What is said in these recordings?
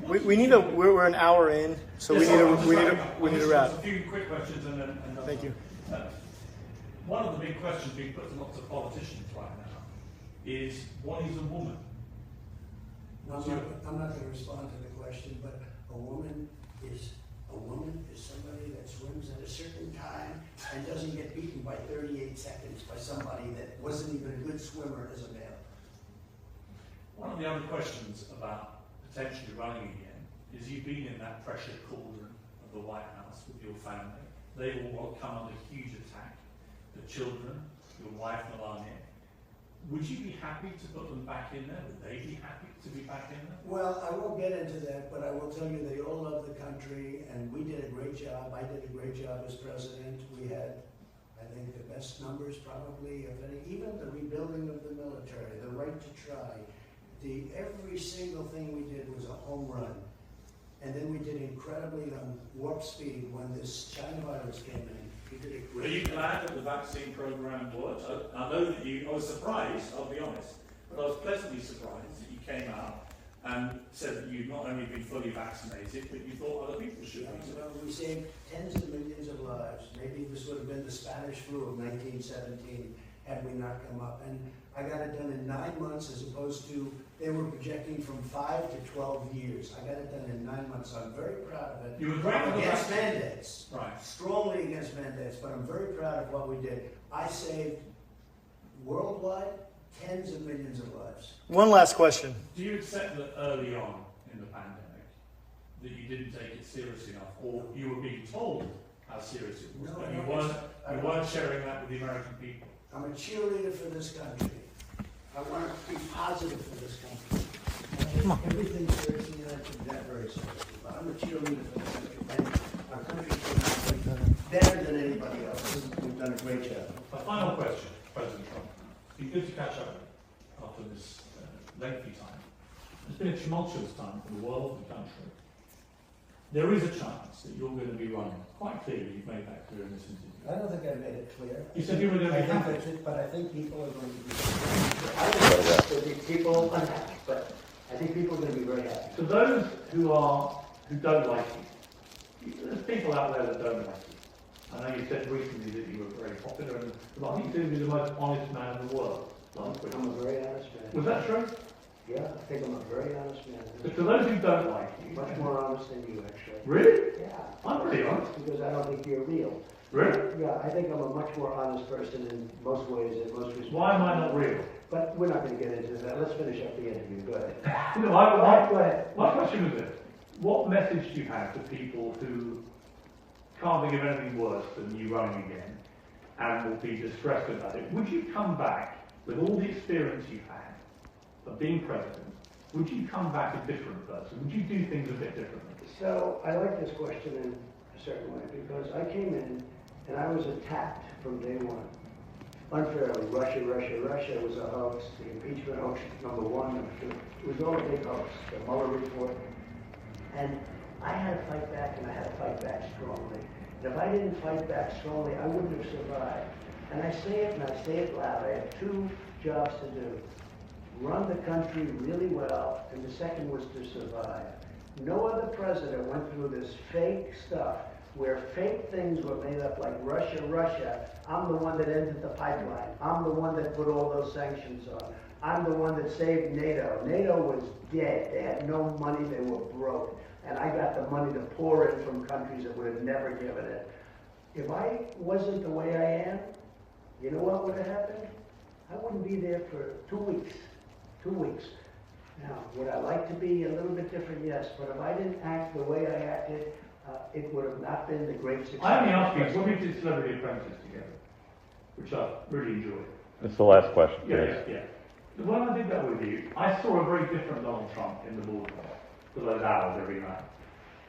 We need to. We're an hour in, so we need to wrap. A few quick questions and then. Thank you. One of the big questions being put to lots of politicians right now is, what is a woman? I'm not going to respond to the question, but a woman is somebody that swims at a certain time and doesn't get beaten by 38 seconds by somebody that wasn't even a good swimmer as a male. One of the other questions about potentially running again is, you've been in that pressure cauldron of the White House with your family. They will come under huge attack. The children, your wife Melania. Would you be happy to put them back in there? Would they be happy to be back in there? Well, I won't get into that, but I will tell you they all love the country, and we did a great job. I did a great job as president. We had, I think, the best numbers probably of any, even the rebuilding of the military, the right to try. Every single thing we did was a home run. And then we did incredibly on warp speed when this China virus came in. We did a great Are you glad that the vaccine program worked? I know that I was surprised, I'll be honest, but I was pleasantly surprised that you came out and said that you'd not only been fully vaccinated, but you thought other people should be. Well, we saved tens of millions of lives. Maybe this would have been the Spanish flu of 1917 had we not come up. And I got it done in 9 months, as opposed to, they were projecting from 5 to 12 years. I got it done in 9 months, so I'm very proud of it. You were great I'm with the against vaccine. mandates, Right. strongly against mandates, but I'm very proud of what we did. I saved worldwide tens of millions of lives. One last question. Do you accept that early on in the pandemic that you didn't take it seriously enough, or you were being told how serious it was, No, but I you don't. weren't sharing that with the American people? I'm a cheerleader for this country. I want to be positive for this country. I take everything seriously, and I take that very seriously. But I'm a cheerleader for this country, and our country's doing better than anybody else. We've done a great job. A final question, President Trump. It's been good to catch up after this lengthy time. It's been a tumultuous time for the world, the country. There is a chance that you're going to be running. Quite clearly, you've made that clear in this interview. I don't think I made it clear. You said you were going to be happy. But I think people are going to be. I think there'll be people unhappy, but I think people are going to be very happy. To those who don't like you, there's people out there that don't like you. I know you said recently that you were very popular, and I think you're the most honest man in the world. I'm a very honest man. Was that true? Yeah, I think I'm a very honest man. But to those who don't like you, Much more honest than you, actually. really? Yeah. I'm pretty honest. Because I don't think you're real. Really? Yeah, I think I'm a much more honest person in most ways, in most respects. Why am I not real? But we're not going to get into that. Let's finish up the interview. Go ahead. No, Go ahead. my question is this. What message do you have to people who can't think of anything worse than you running again and will be distressed about it? Would you come back with all the experience you've had of being president? Would you come back a different person? Would you do things a bit differently? So I like this question in a certain way because I came in and I was attacked from day one. Unfairly, Russia was a hoax. The impeachment hoax, number one, number two. It was all a big hoax. The Mueller report. And I had to fight back, and I had to fight back strongly. And if I didn't fight back strongly, I wouldn't have survived. And I say it, and I say it loud. I have two jobs to do. Run the country really well, and the second was to survive. No other president went through this fake stuff where fake things were made up like Russia. I'm the one that ended the pipeline. I'm the one that put all those sanctions on. I'm the one that saved NATO. NATO was dead. They had no money. They were broke. And I got the money to pour in from countries that would have never given it. If I wasn't the way I am, you know what would have happened? I wouldn't be there for 2 weeks. 2 weeks. Now, would I like to be a little bit different? Yes. But if I didn't act the way I acted, it would have not been the great success. I only asked you, when we did Celebrity Apprentice together, which I really enjoyed. That's the last question, Yeah. please. When I did that with you, I saw a very different Donald Trump in the boardroom for those hours every night.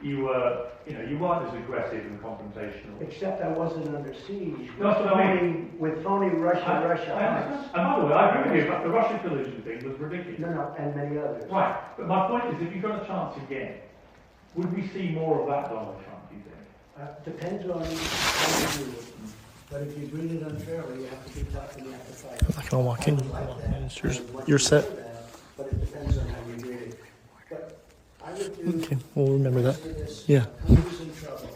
You were, you weren't as aggressive and confrontational. Except I wasn't under siege. That's what I mean. With phony Russia. And by the way, I agree with you, but the Russia collusion thing was ridiculous. No, and many others. Right, but my point is, if you got a chance again, would we see more of that Donald Trump, do you think? Depends on how you do it. But if you treat it unfairly, you have to be tough and you have to fight. I'm not gonna walk in. I like that. You're set. But it depends on how you treat it. But I would do. Okay, we'll remember that. after this, Yeah. Who's in trouble?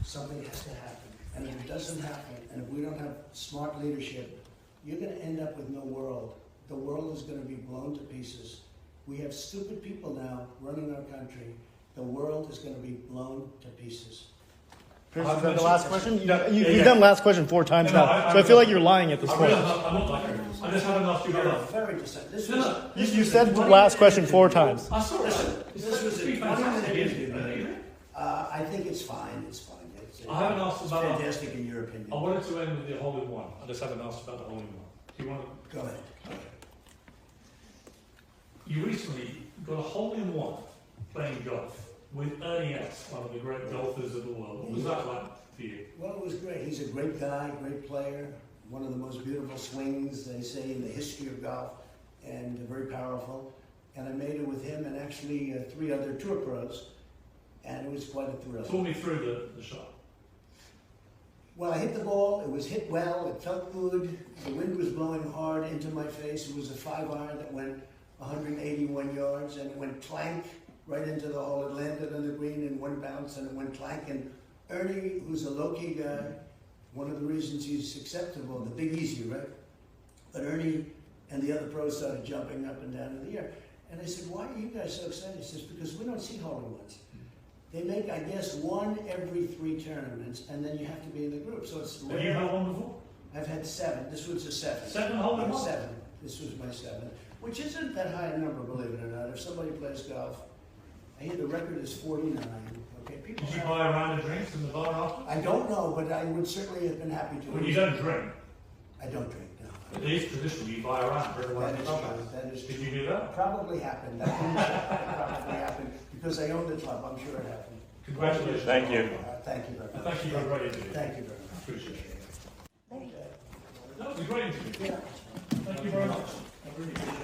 Something has to happen. And if it doesn't happen, and if we don't have smart leadership, you're gonna end up with no world. The world is gonna be blown to pieces. We have stupid people now running our country. The world is gonna be blown to pieces. Is that the last question? No, You've yeah. done last question 4 times No, now, so I feel like you're lying at this I'm point. not like her. I just haven't asked you You're about that. very deceptive. This No, was, no. You said last question 4 times. I saw it. this was a Pretty 20-minute fantastic interview. interview. I think it's fine, it's fine. I haven't asked It's about- fantastic in your opinion. I wanted to end with the hole in one. I just haven't asked about the hole in one. Do you want to? Go ahead. You recently got a hole in one playing golf with Ernie Els, one of the great golfers of the world. What was that like for you? Well, it was great. He's a great guy, great player, one of the most beautiful swings, they say, in the history of golf, and very powerful. And I made it with him and actually 3 other tour pros, and it was quite a thrill. Talk me through the shot. Well, I hit the ball, it was hit well, it felt good, the wind was blowing hard into my face. It was a 5-iron that went 181 yards, and it went clank right into the hole. It landed on the green in one bounce, and it went clank. And Ernie, who's a low-key guy, one of the reasons he's acceptable, the Big Easy, right? But Ernie and the other pros started jumping up and down in the air. And I said, why are you guys so excited? He says, because we don't see hole-in-ones. They make, I guess, 1 every 3 tournaments, and then you have to be in the group. So it's Have you had one before? I've had 7. This was a 7. 7 hole-in-one? 7. This was my 7th, which isn't that high a number, believe it or not. If somebody plays golf, I hear the record is 49. Okay, people. Did you buy a round of drinks in the bar after? I don't know, but I would certainly have been happy to. When you don't drink, I don't drink. No. but it is traditional. You buy a round for everyone That in is the club. true. That is Did true. you do that? Probably happened. That probably happened because I own the club. I'm sure it happened. Congratulations. Thank you. Thank you very And much. thank you for a great interview. Thank you very much. Appreciate it. Okay. That was a great interview. Yeah. Thank you very much. I really appreciate it.